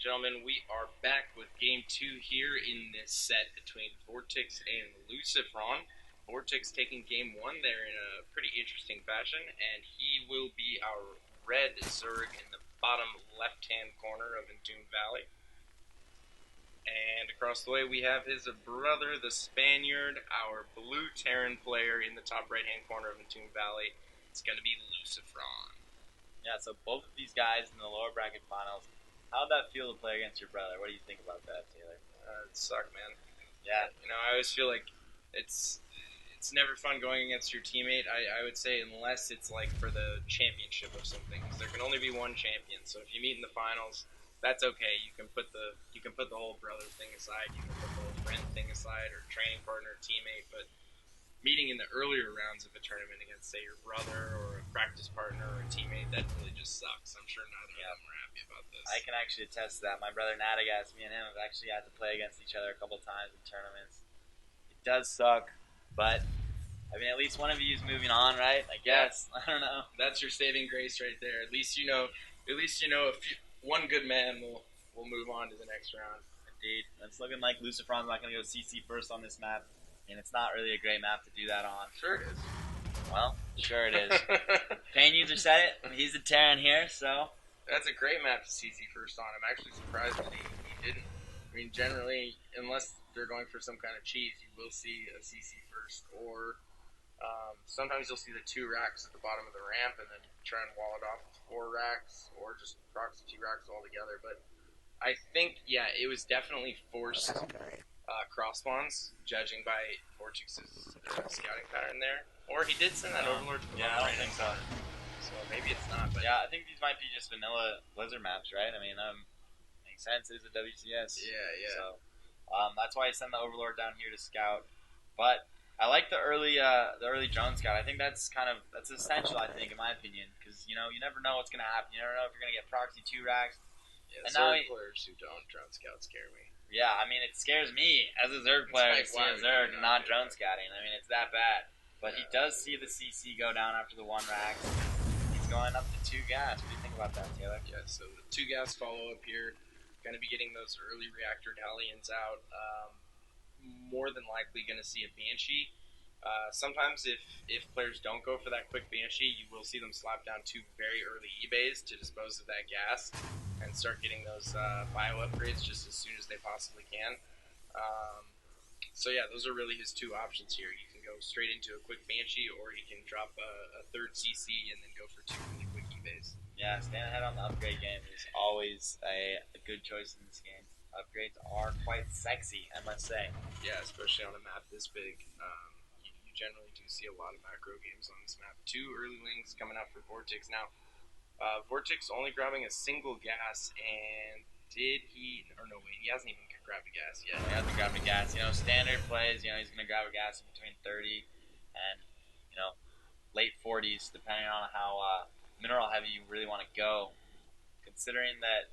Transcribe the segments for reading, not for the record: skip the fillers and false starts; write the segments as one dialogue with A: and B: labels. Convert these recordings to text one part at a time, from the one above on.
A: and gentlemen, we are back with Game 2 here in this set between Vortix and Lucifron. Vortix taking Game 1 there in a pretty interesting fashion, and he will be our red Zerg in the bottom left-hand corner of Entombed Valley. And across the way we have his brother, the Spaniard, our blue Terran player in the top right-hand corner of Entombed Valley. It's going to be Lucifron.
B: Yeah, so both of these guys in the lower bracket finals. How'd that feel to play against your brother? What do you think about that, Taylor?
A: It sucked, man.
B: Yeah.
A: You know, I always feel like it's never fun going against your teammate. I would say unless it's like for the championship of something, because there can only be one champion. So if you meet in the finals, that's okay. You can put the whole brother thing aside. You can put the whole friend thing aside, or training partner, teammate. But meeting in the earlier rounds of a tournament against, say, your brother or a practice partner or a teammate, that really just sucks. I'm sure neither of them are happy about this.
B: I can actually attest to that. My brother Nadagas, me and him have actually had to play against each other a couple times in tournaments. It does suck, but I mean, at least one of you is moving on, right? I guess. I don't know.
A: That's your saving grace right there. At least you know one good man will move on to the next round.
B: Indeed. It's looking like Lucifron's not going to go CC first on this map. And it's not really a great map to do that on.
A: Sure it is.
B: Well, sure it is. PainUser said it. He's a Terran here, so.
A: That's a great map to CC first on. I'm actually surprised that he didn't. I mean, generally, unless they're going for some kind of cheese, you will see a CC first. Or sometimes you'll see the 2 racks at the bottom of the ramp and then try and wall it off with 4 racks or just proxy 2 racks altogether. But I think, yeah, it was definitely forced. Cross spawns, judging by Vortix's scouting pattern there. Or he did send that Overlord to the
B: I don't think so.
A: So maybe it's not. But
B: yeah, I think these might be just vanilla Blizzard maps, right? I mean, makes sense. It is a WCS.
A: Yeah.
B: So that's why I send the Overlord down here to scout. But I like the early drone scout. I think that's essential. I think, in my opinion, because you never know what's gonna happen. You never know if you're gonna get proxy 2 racks.
A: Yeah, and Zerg players who don't drone scout scare me.
B: Yeah, I mean, it scares me as a Zerg player to see a Zerg not drone scouting. I mean, it's that bad. But he does see the CC go down after the 1 rack. He's going up to 2 gas. What do you think about that, Taylor?
A: Yeah, so the 2 gas follow-up here. Going to be getting those early reactor galleons out. More than likely going to see a Banshee. Sometimes if players don't go for that quick Banshee, you will see them slap down 2 very early eBays to dispose of that gas and start getting those bio upgrades just as soon as they possibly can. So yeah, those are really his 2 options here. He can go straight into a quick Banshee, or he can drop a 3rd CC and then go for 2 really quick eBays.
B: Yeah, staying ahead on the upgrade game is always a good choice in this game. Upgrades are quite sexy, I must say.
A: Yeah, especially on a map this big. You generally do see a lot of macro games on this map. 2 early links coming out for Vortix. Now, Vortix only grabbing a single gas, and he hasn't even grabbed a gas yet.
B: He hasn't grabbed a gas. Standard plays, he's going to grab a gas in between 30 and, late 40s, depending on how mineral heavy you really want to go. Considering that,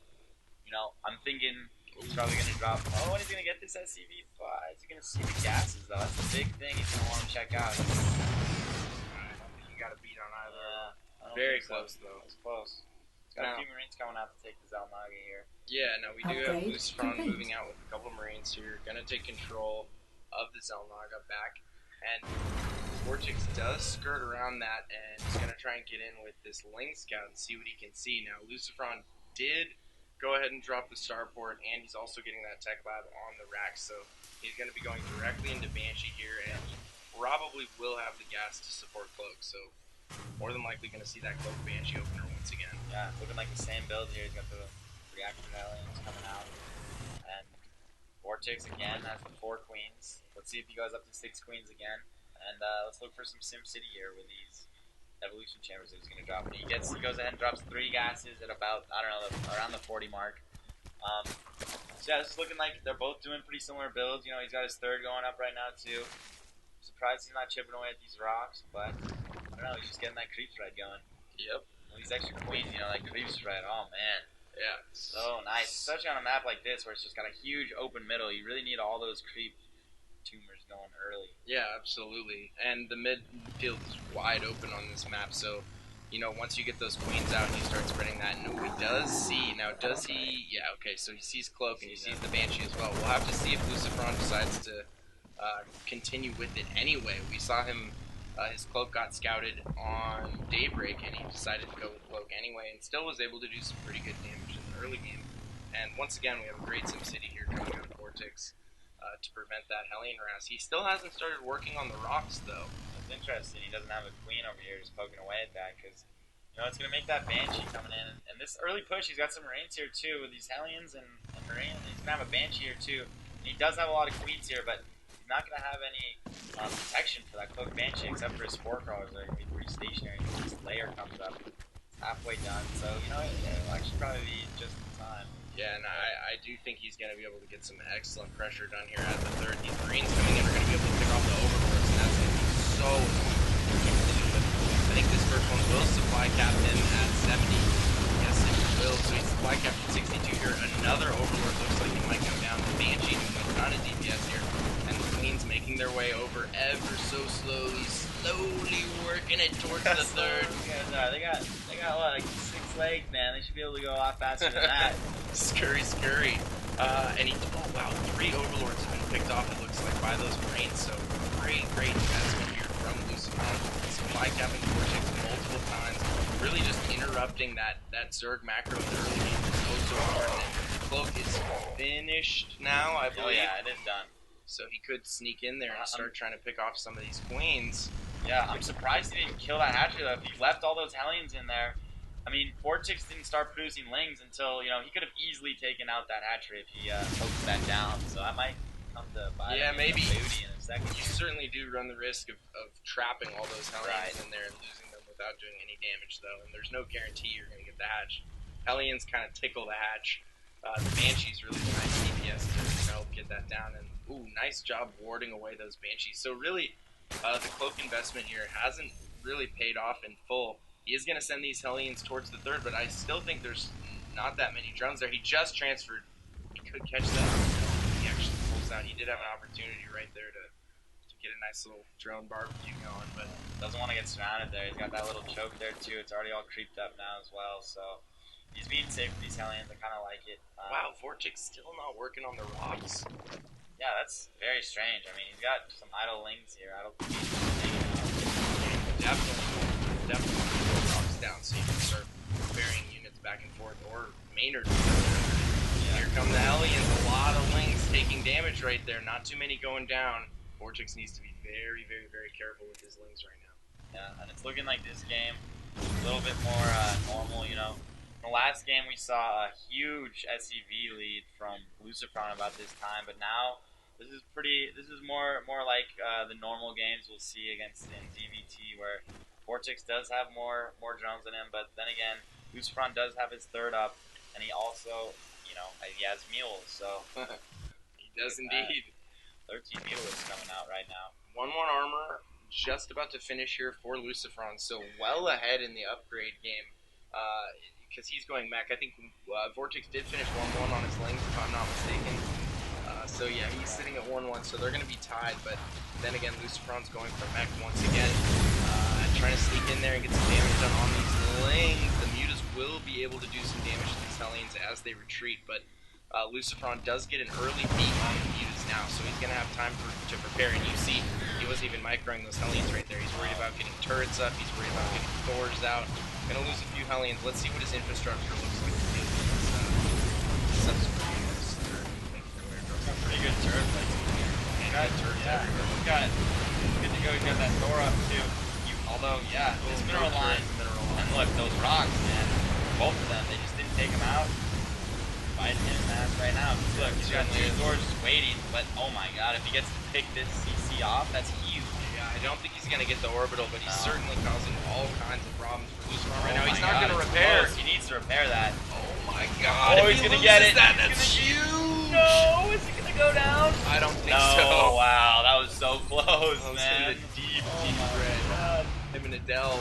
B: I'm thinking he's probably going to drop, and he's going to get this SCV-5. He's going to see the gases, though. That's the big thing he's going to want to check out.
A: I don't think he got a beat on either. Very close, though.
B: It's close. He's got a few Marines coming out to take the Zelnaga here.
A: Yeah, no, we do have Lucifron moving out with a couple Marines here. Going to take control of the Zelnaga back. And Vortix does skirt around that, and he's going to try and get in with this Ling Scout and see what he can see. Now, Lucifron did go ahead and drop the starport, and he's also getting that tech lab on the rack, so he's going to be going directly into Banshee here, and he probably will have the gas to support Cloak, so more than likely going to see that Cloak Banshee opener once again.
B: Yeah, looking like the same build here. He's got the reactor aliens coming out, and Vortix again has the 4 queens. Let's see if he goes up to 6 queens again, and let's look for some Sim City here with these evolution chambers that he's going to drop. And he goes ahead and drops 3 gases at about, around the 40 mark. So yeah, this is looking like they're both doing pretty similar builds. He's got his 3rd going up right now too. I'm surprised he's not chipping away at these rocks, but I don't know, he's just getting that creep thread going.
A: Yep.
B: Well, these extra queens, like creep thread, oh man.
A: Yeah.
B: So nice, especially on a map like this where it's just got a huge open middle. You really need all those creep tumors going early.
A: Yeah, absolutely. And the midfield is wide open on this map, so you know, once you get those queens out and you start spreading that, and he does see, now does he, yeah, okay, so he sees Cloak and he sees the Banshee as well. We'll have to see if Lucifron decides to continue with it anyway. We saw him, his Cloak got scouted on Daybreak and he decided to go with Cloak anyway and still was able to do some pretty good damage in the early game. And once again, we have a great SimCity here coming out of Vortix to prevent that Hellion harass. He still hasn't started working on the rocks though.
B: It's interesting. He doesn't have a queen over here just poking away at that because, you know, it's going to make that Banshee coming in. And this early push, he's got some Marines here too with these Hellions and Marines. He's going to have a Banshee here too. And he does have a lot of queens here, but he's not going to have any protection for that Cloak Banshee except for his Spore Crawlers. They're going to be pretty stationary. This layer comes up. It's halfway done. So, you know, it'll actually probably be just in time.
A: Yeah, and I do think he's going to be able to get some excellent pressure done here at the third. These Marines coming in are going to be able to pick off the Overlords, and that's going to be so annoying. I think this first one will supply cap him at 70. Yes, it will. So he's supply capped at 62 here. Another Overlord looks like he might go down. The Banshee doing a ton of DPS here, and the Queens making their way over ever so slowly working it towards the third.
B: They got what, like 6 legs, man. They should be able to go a lot faster than that.
A: Scurry. And he, oh wow, 3 Overlords have been picked off, it looks like, by those Marines. So great investment here from Lucifron. Supply capping Vortix multiple times, really just interrupting that Zerg macro in the early game so hard. And the Cloak is finished now, I believe.
B: Oh yeah, it is done.
A: So he could sneak in there and start trying to pick off some of these Queens.
B: Yeah, I'm surprised he didn't kill that hatchery though. If he left all those Hellions in there, I mean, Vortix didn't start producing lings until, you know, he could have easily taken out that hatchery if he poked that down. So that might come to bite him
A: maybe.
B: in the booty in a second.
A: You certainly do run the risk of trapping all those Hellions in there and losing them without doing any damage, though. And there's no guarantee you're going to get the hatch. Hellions kind of tickle the hatch. The Banshee's really nice DPS to help get that down. And, ooh, nice job warding away those Banshees. So really, the Cloak investment here hasn't really paid off in full. He is going to send these Hellions towards the third, but I still think there's not that many drones there. He just transferred. He could catch that. He actually pulls out. He did have an opportunity right there to get a nice little drone barbecue going, but
B: doesn't want to get surrounded there. He's got that little choke there too. It's already all creeped up now as well, so he's being safe with these Hellions. I kind of like it.
A: Wow, Vortix still not working on the rocks.
B: Yeah, that's very strange. I mean, he's got some idle lings here. I don't think he's
A: definitely rocks down so you can start varying units back and forth, or Maynard. Here come the Hellions, a lot of lings taking damage right there, not too many going down. Vortix needs to be very careful with his lings right now.
B: Yeah, and it's looking like this game a little bit more normal, you know. In the last game we saw a huge SCV lead from Lucifron about this time, but now this is more like the normal games we'll see against in DVT, where Vortix does have more drones than him, but then again, Lucifron does have his third up, and he also, you know, he has mules, so
A: he does indeed.
B: 13 mules coming out right now.
A: 1-1 armor, just about to finish here for Lucifron, so well ahead in the upgrade game, because he's going mech. I think Vortix did finish 1-1 on his lings, if I'm not mistaken. So yeah, he's sitting at 1-1, so they're going to be tied, but then again, Lucifron's going for mech once again, trying to sneak in there and get some damage done on these lings. The Mutas will be able to do some damage to these Hellions as they retreat, but Lucifron does get an early beat on the Mutas now, so he's going to have time to prepare, and you see, he wasn't even microing those Hellions right there. He's worried about getting turrets up, he's worried about getting Thors out. Going to lose a few Hellions. Let's see what his infrastructure looks like.
B: Got pretty good turret placement here. He's got good to go. He's got that Thor up too. Although, yeah, this mineral line, and look, those rocks, man, both of them, they just didn't take him out. Biting him in the ass right now. Look, he's got 2 Thors just waiting, but oh my god, if he gets to pick this CC off, that's huge.
A: Yeah, I don't think he's going to get the orbital, but he's certainly causing all kinds of problems for Lucifron right now. He's not going to repair.
B: He needs to repair that.
A: Oh my god,
B: he's going to get it.
A: That's huge.
B: No, is he going to go down?
A: I don't think so.
B: Wow, that was so close, man.
A: In the deep red.
B: God.
A: Him and Adele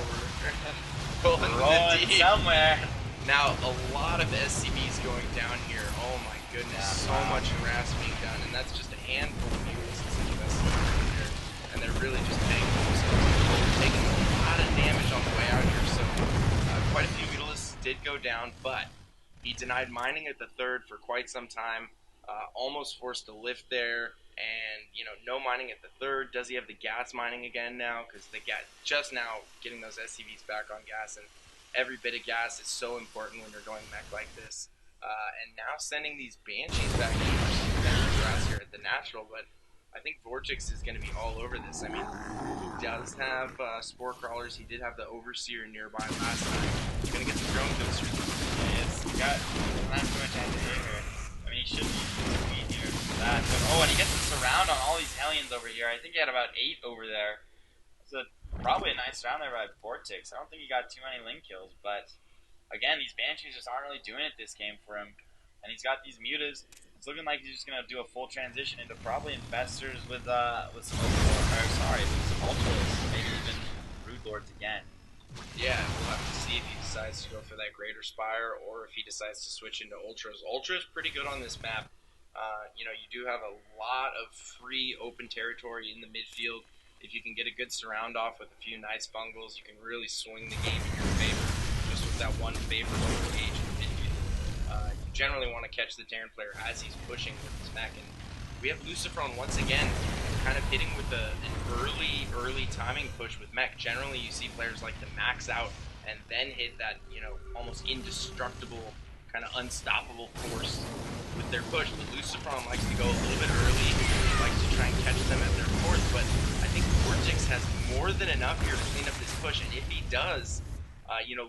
A: were rolling in the deep.
B: Somewhere.
A: Now, a lot of SCVs going down here. Oh my goodness, so much harass being done, and that's just a handful of units that's here, and they're really just paying for themselves. They're taking a lot of damage on the way out here, so Quite a few Mutalisks did go down, but he denied mining at the third for quite some time. Almost forced a lift there, and no mining at the third. Does he have the gas mining again now? Because they got just now getting those SCVs back on gas, and every bit of gas is so important when you're going mech like this. And now sending these Banshees back in grass here at the natural, but I think Vortix is going to be all over this. I mean, he does have Spore Crawlers. He did have the Overseer nearby last time. He's going to get the drone kills through.
B: He got not too much anti-air here. I mean, he should be here for that. But, and he gets the surround on all these Hellions over here. I think he had about 8 over there. So probably a nice round there by Vortix. I don't think he got too many link kills, but again, these Banshees just aren't really doing it this game for him. And he's got these Mutas. It's looking like he's just going to do a full transition into probably Infestors with some Ultras, maybe even Brood Lords again.
A: Yeah, we'll have to see if he decides to go for that Greater Spire or if he decides to switch into Ultras. Ultra's pretty good on this map. You do have a lot of free open territory in the midfield. If you can get a good surround off with a few nice bungles, you can really swing the game in your favor just with that one favorable engage in the midfield. You generally want to catch the Terran player as he's pushing with his mech, and we have Lucifron once again kind of hitting with an early timing push with mech. Generally, you see players like to max out and then hit that, almost indestructible, kind of unstoppable force with their push. But Lucifron likes to go a little bit early, likes to try and catch them at their fourth, but I think Vortix has more than enough here to clean up this push, and if he does,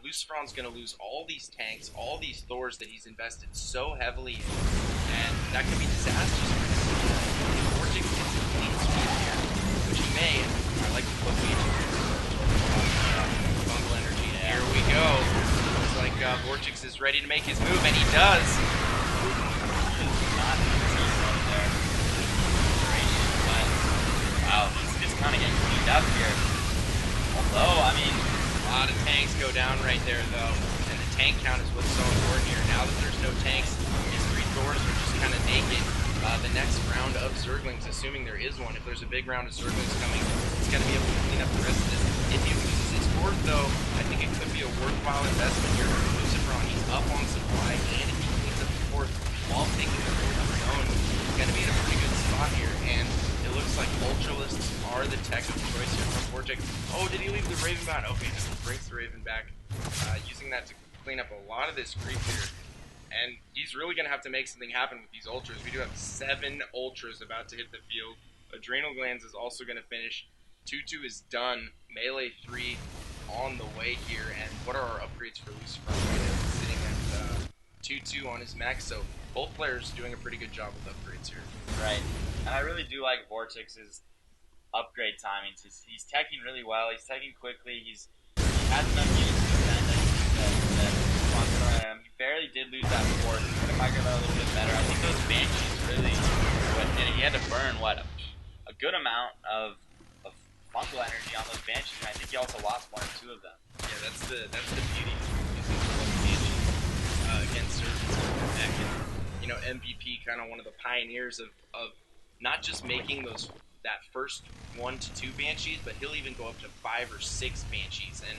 A: Lucifron's going to lose all these tanks, all these Thors that he's invested so heavily in, and that could be disastrous for him. If Vortix gets a clean sweep here, which he may, and I like to put Bungle Energy. Here we go. Looks like Vortix is ready to make his move, and he does.
B: Wow, he's just kind of getting cleaned up here. Although, I mean,
A: a lot of tanks go down right there, though, and the tank count is what's so important here. Now that there's no tanks, his 3 Thors are just kind of naked. The next round of Zerglings, assuming there is one, if there's a big round of Zerglings coming, he's going to be able to clean up the rest of this. If he loses his fourth, though, I think it could be a worthwhile investment here for Lucifron. He's up on supply, and if he cleans up the fourth while taking the fourth of his own, he's going to be in a pretty good spot here, and it looks like Ultralisks are the tech of choice here from Vortix. Oh, did he leave the Raven bound? Okay, just brings the Raven back, using that to clean up a lot of this creep here. And he's really going to have to make something happen with these Ultras. We do have 7 Ultras about to hit the field. Adrenal Glands is also going to finish. 2-2 is done. Melee 3 on the way here. And what are our upgrades for Lucifron? Sitting at 2-2 on his mech. So both players doing a pretty good job with upgrades here.
B: Right. And I really do like Vortix's upgrade timings. He's teching really well. He's teching quickly. He has enough units to defend him. He barely did lose that fourth. He could have migrated a little bit better. I think those Banshees really, and he had to burn, a good amount of fungal energy on those Banshees, and I think he also lost 1 or 2 of them.
A: Yeah, that's the beauty of using the Banshees against servants of mech. And, MVP, kind of one of the pioneers of not just making that first 1 to 2 Banshees, but he'll even go up to 5 or 6 Banshees. And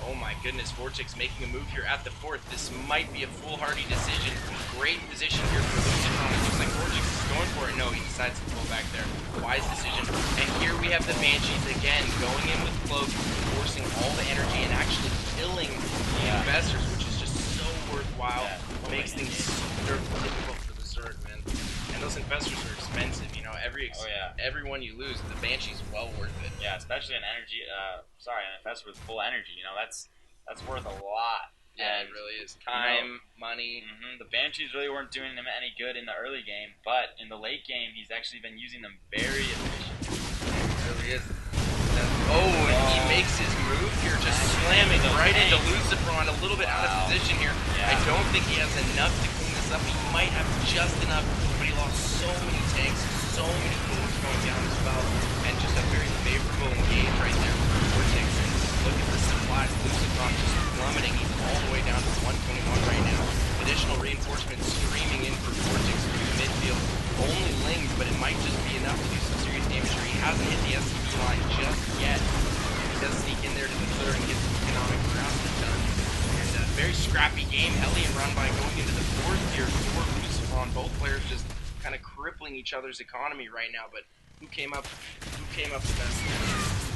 A: oh my goodness, Vortix making a move here at the fourth. This might be a foolhardy decision. Great position here for Lucifron. It looks like Vortix is going for it. No, he decides to pull back there. Wise decision. And here we have the Banshees again, going in with Cloak, forcing all the energy and actually killing the Infestors, which is just so worthwhile. Makes things super difficult for the Zerg, man. And those Infestors are expensive, every one you lose, the Banshee's well worth it.
B: Yeah, especially an energy, an Infestor with full energy, that's worth a lot.
A: Yeah, it really is. Time, money.
B: The Banshees really weren't doing him any good in the early game, but in the late game, he's actually been using them very efficiently.
A: It really is. And he makes his move here, just slamming right into Lucifron, a little bit out of position here. I don't think he has enough to clean this up. He might have just enough, but he lost so many tanks, so many things going down as well, and just a very favorable engage right there for Vortix. And look at the supplies. Lucifron just plummeting. He's all the way down to 121 right now. Additional reinforcements streaming in for Vortix through the midfield. Only lings, but it might just be enough to do some serious damage here. He hasn't hit the SCP line just yet. He does sneak in there to the third and get some economic ground done. very scrappy game. Hellion run by going into the fourth tier for Lucifron. Both players just kind of crippling each other's economy right now. But who came up the best?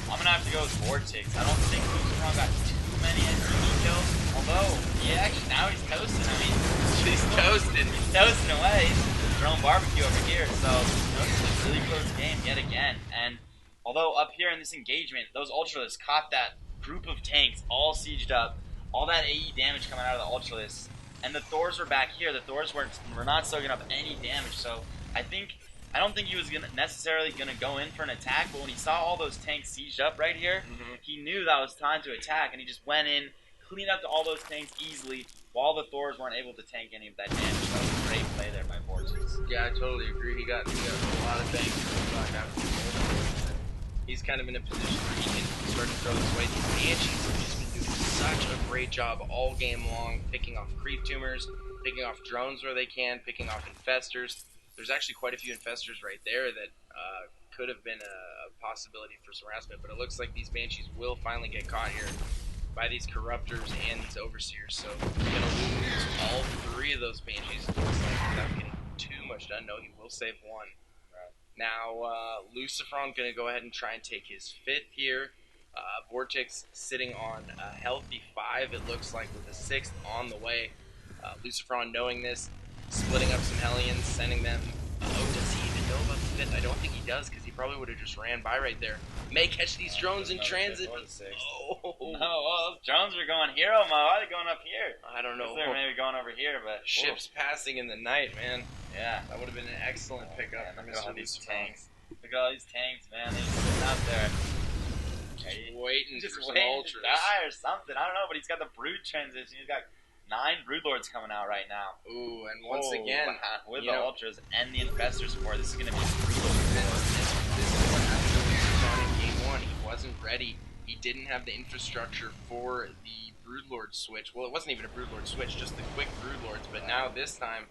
B: I'm gonna have to go with Vortix. I don't think Lucifron got too many SCP kills. Although, yeah, now he's toasting. I mean,
A: he's toasting.
B: He's toasting away. He's throwing barbecue over here. So, it's a really close game yet again. And although up here in this engagement, those Ultralists caught that group of tanks all sieged up, all that AE damage coming out of the Ultralists, and the Thors were back here. The Thors were not soaking up any damage. So, I don't think he was necessarily going to go in for an attack, but when he saw all those tanks sieged up right here, he knew that was time to attack, and he just went in, cleaned up all those tanks easily, while the Thors weren't able to tank any of that damage. That was a great play there by Vortix.
A: Yeah, I totally agree. He got a lot of bangs back after the goal. He's kind of in a position where he can start to throw his weight. These Banshees have just been doing such a great job all game long, picking off creep tumors, picking off drones where they can, picking off infestors. There's actually quite a few infestors right there that could have been a possibility for some harassment, but it looks like these Banshees will finally get caught here by these Corruptors and these Overseers, so we're going to lose all three of those Banshees. It looks like without getting too much done. No, he will save one. Now, Lucifron going to go ahead and try and take his fifth here. Vortix sitting on a healthy 5, it looks like, with a 6th on the way. Lucifron knowing this, splitting up some Hellions, sending them. Oh, does he even know about the 5th? I don't think he does, because he probably would have just ran by right there. May catch these drones in transit.
B: Oh, those drones are going hero mode. Why are they going up here?
A: I don't know.
B: They're maybe going over here, but
A: ships passing in the night, man.
B: Yeah,
A: that would have been an excellent pickup for Mr.
B: Tanks. Look at all these tanks, man. They're just sitting out there.
A: Just waiting for some
B: To
A: Ultras.
B: die or something. I don't know, but he's got the Brood transition. He's got 9 Broodlords coming out right now.
A: Ooh, and once again,
B: with the Ultras and the Infestor support, this is going to be brutal.
A: This is what happened to Lucifron in Game 1. He wasn't ready. He didn't have the infrastructure for the Broodlord switch. Well, it wasn't even a Broodlord switch, just the quick Broodlords. But now, this time,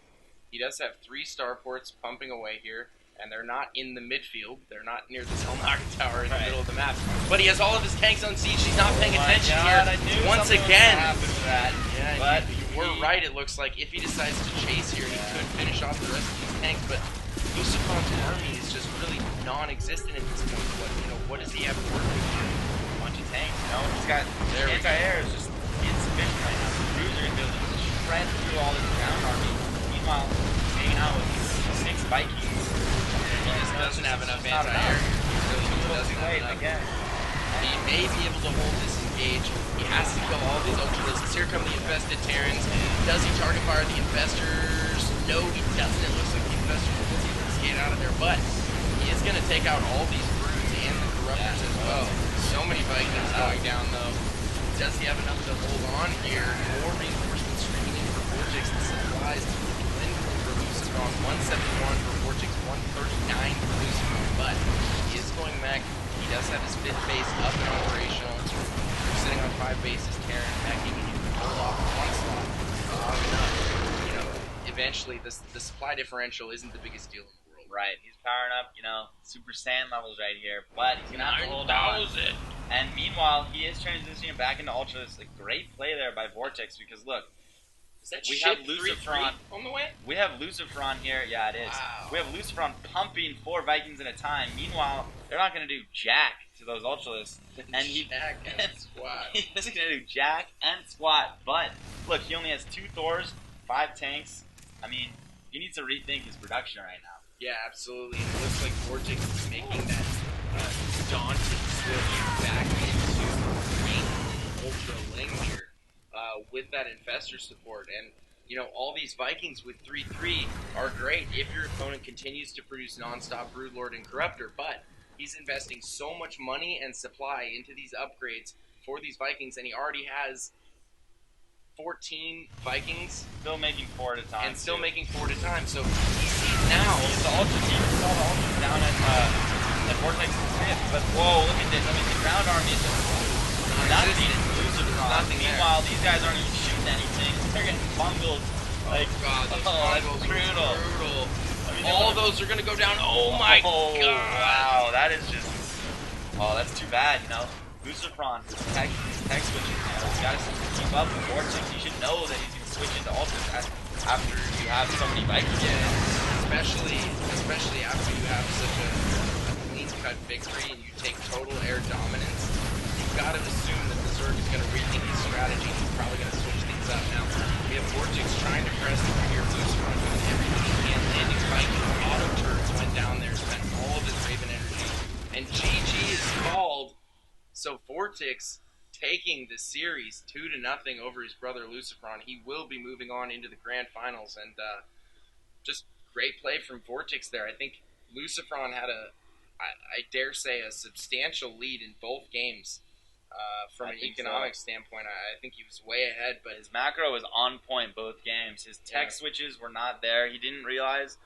A: he does have 3 starports pumping away here. And they're not in the midfield. They're not near the Selmaga Tower in the middle of the map. But he has all of his tanks on siege. He's not paying attention here. Once again. Yeah, but you were right, it looks like. If he decides to chase here, he could finish off the rest of these tanks. But Lucifron's army is just really non-existent at this point. What does he have working on?
B: A bunch of tanks, He's got anti-air is just insufficient right now. The crews are going to be able to shred through all this ground army. Meanwhile, he's hanging out with 6 Vikings.
A: He just doesn't have enough anti-air. He doesn't have enough. He may be able to hold this engage. He has to kill all these Ultralisks. Here come the infested Terrans. Does he target fire the infestors? No, he doesn't. It looks like the infestors will be able to skate out of there, but he is going to take out all these Broods and the Corruptors as well. So many Vikings going down, though. Does he have enough to hold on here? More reinforcements streaming in for Vortix. The supplies dwindling for Lucifron. 171 for Vortix, 139 for Lucifron, but he is going mech. He does have his 5th base up and operational. We're sitting on 5 bases, Terran meching, and you can pull off 1 slot. Long enough. Eventually, the supply differential isn't the biggest deal in the world.
B: Right, he's powering up, Super Saiyan levels right here, but he's going to have to hold on. And meanwhile, he is transitioning back into Ultras. A great play there by Vortix, because look,
A: we have Lucifron on the way?
B: We have Lucifron here. Yeah, it is.
A: Wow.
B: We have Lucifron pumping 4 Vikings at a time. Meanwhile, they're not going to do jack to those Ultralists. And
A: jack and squat.
B: He's going to do jack and squat. But, look, he only has 2 Thors, 5 tanks. I mean, he needs to rethink his production right now.
A: Yeah, absolutely. And it looks like Vortix is making that daunting switch back into green Ultra Ling here. With that infestor support, and all these Vikings with 3/3 are great if your opponent continues to produce non-stop Broodlord and Corruptor, but he's investing so much money and supply into these upgrades for these Vikings, and he already has 14 Vikings.
B: Still making 4 at a time.
A: And still making 4 at a time, so he sees now.
B: The Ultra team saw the Ultras down at Vortex's 5th, but whoa, look at this. I mean, the ground army is just nothing. Meanwhile, these guys aren't even shooting anything. They're getting bungled.
A: Like, God, those bungles
B: brutal.
A: I mean, all those are going to go down. Oh my God.
B: Wow, that is just... Oh, that's too bad, Lucifron, tech switching. gotta keep up with Vortix. You should know that he's gonna switch into ultras after you have so many Vikings.
A: Yeah, especially after you have such a clean-cut victory and you take total air dominance. You've got to assume that the Zerg is going to rethink his strategy. He's probably going to switch things up. Now, we have Vortix trying to press through here. Lucifron doing everything he can. Landing Viking auto turrets went down there, spent all of his Raven energy, and GG is called. So Vortix taking the series 2-0 over his brother Lucifron. He will be moving on into the grand finals, and just great play from Vortix there. I think Lucifron had I dare say, a substantial lead in both games. From an economic standpoint, I think he was way ahead. But
B: his macro was on point both games. His tech switches were not there. He didn't realize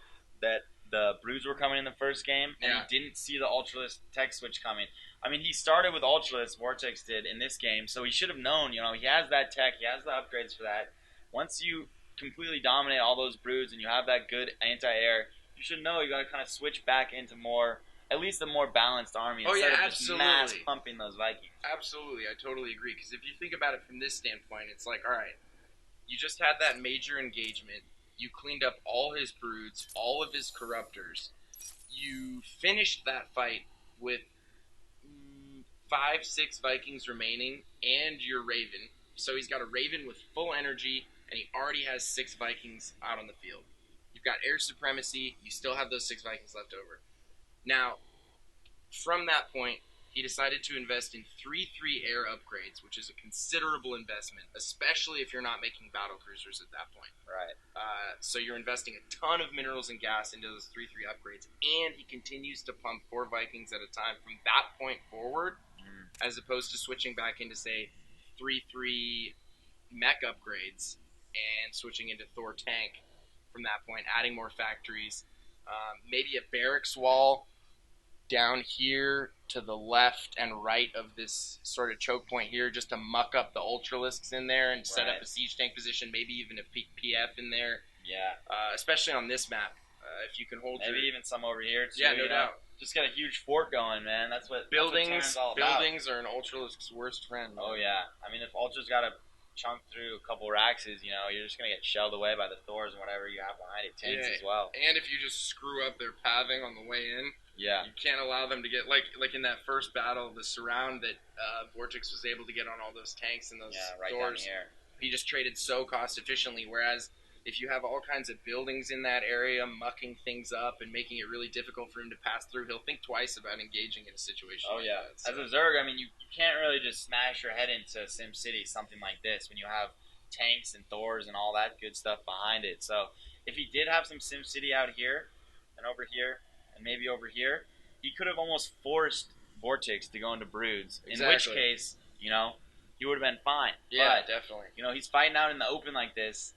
B: that the Broods were coming in the first game, and he didn't see the Ultralisk tech switch coming. I mean, he started with Ultralisk, Vortix did, in this game, so he should have known, you know, he has that tech, he has the upgrades for that. Once you completely dominate all those Broods and you have that good anti-air, you should know you got to kind of switch back into more, at least a more balanced army instead of just mass pumping those Vikings.
A: Absolutely, I totally agree, because if you think about it from this standpoint, it's like, all right, you just had that major engagement, you cleaned up all his Broods, all of his Corruptors, you finished that fight with 5-6 Vikings remaining and your Raven. So he's got a Raven with full energy, and he already has 6 Vikings out on the field. You've got air supremacy, you still have those 6 Vikings left over. Now, from that point, he decided to invest in 3-3 air upgrades, which is a considerable investment, especially if you're not making battle cruisers at that point.
B: Right.
A: So you're investing a ton of minerals and gas into those 3-3 upgrades, and he continues to pump 4 Vikings at a time from that point forward, as opposed to switching back into, say, 3-3 mech upgrades and switching into Thor tank from that point, adding more factories, maybe a barracks wall down here to the left and right of this sort of choke point here, just to muck up the Ultralisks in there and set up a siege tank position, maybe even a PF in there.
B: Yeah.
A: Especially on this map, if you can hold
B: maybe even some over here too.
A: Yeah, no doubt.
B: Just get a huge fort going, man. That's what
A: buildings
B: all about.
A: Buildings are an Ultralisk's worst friend. Man.
B: Oh yeah. I mean, if Ultra's got to chunk through a couple Raxes, you know, you're just gonna get shelled away by the Thors and whatever you have behind it, tanks as well.
A: And if you just screw up their pathing on the way in, you can't allow them to get like in that first battle, the surround that Vortix was able to get on all those tanks and those
B: right
A: Thors.
B: Down here.
A: He just traded so cost efficiently. Whereas if you have all kinds of buildings in that area, mucking things up and making it really difficult for him to pass through, he'll think twice about engaging in a situation.
B: Oh yeah. That. So. As a Zerg, I mean, you can't really just smash your head into SimCity, something like this, when you have tanks and Thors and all that good stuff behind it. So if he did have some SimCity out here and over here and maybe over here, he could have almost forced Vortix to go into Broods. In which case, you know, he would have been fine.
A: Yeah,
B: but,
A: definitely.
B: You know, he's fighting out in the open like this,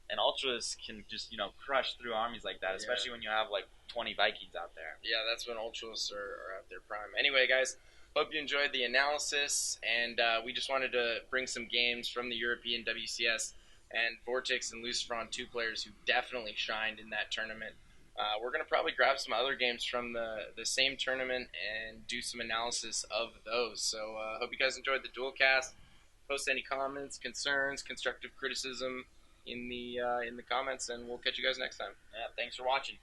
B: and Ultras can just, you know, crush through armies like that, especially when you have like 20 Vikings out there.
A: Yeah, that's when Ultras are at their prime. Anyway, guys, hope you enjoyed the analysis, and we just wanted to bring some games from the European WCS, and Vortix and Lucifron, 2 players who definitely shined in that tournament. We're going to probably grab some other games from the same tournament and do some analysis of those. So hope you guys enjoyed the dual cast. Post any comments, concerns, constructive criticism in the comments, and we'll catch you guys next time.
B: Yeah, thanks for watching.